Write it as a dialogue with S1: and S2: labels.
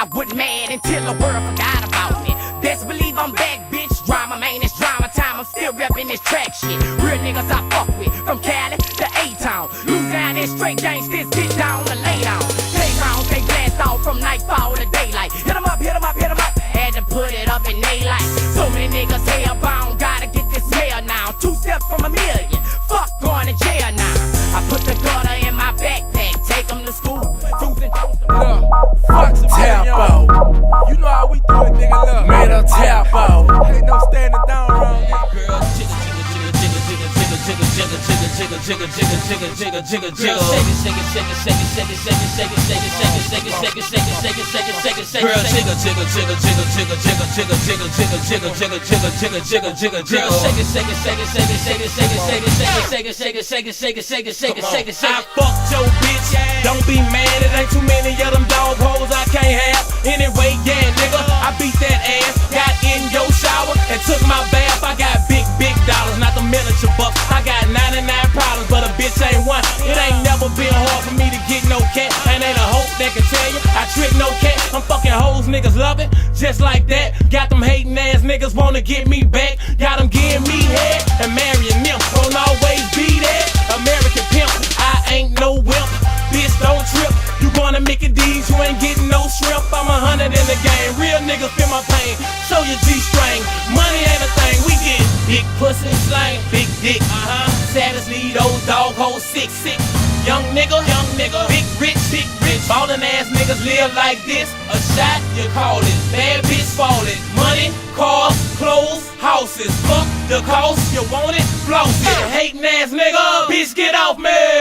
S1: I wouldn't mad until the world forgot about me. Best believe I'm back, bitch. Drama, man, it's drama time. I'm still reppin' this track shit. Real niggas I fuck with, from Cali to A-Town. Louisiana and straight gangsters, get down to lay down. Play rounds, they blast off from nightfall to daylight. Hit 'em up, hit 'em up, hit 'em up. Had to put it up in daylight. So many niggas hellbound, gotta get this mail now. 2 steps from a million, fuck going to jail now. I put the gutter in my backpack, take 'em to school.
S2: Look, fuck Tapo. You know how we do it, nigga. Look, man, I'm Tapo. Ain't no standing down around this girl.
S3: I fucked your bitch. Don't be mad, it ain't too many of them dog hoes I can't have. Anyway, yeah, nigga, I beat that ass. Got in your shower and took my bath. I got big dollars, not the miniature bucks. I got 99 problems, but a bitch ain't one. It ain't never been hard for me to get no cat. And ain't a hope that can tell you I trick no cat. I'm fucking hoes, niggas love it, just like that. Got them hating ass niggas wanna get me back. Got them getting me head and marrying them. Won't always be there. American pimp, I ain't no wimp. Bitch, don't trip. You gonna make it D's, you ain't getting no shrimp. I'm 100 in the game. Real niggas feel my pain. Show your G-string. Money ain't a thing. We get big pussy slang, big dick. Saddest lead, old dog, hole sick. Young nigga, big rich. Ballin' ass niggas live like this. A shot, you call it. Bad bitch fallin'. Money, cars, clothes, houses. Fuck the cost, you want it, floss it. Hating ass nigga, bitch, get off me.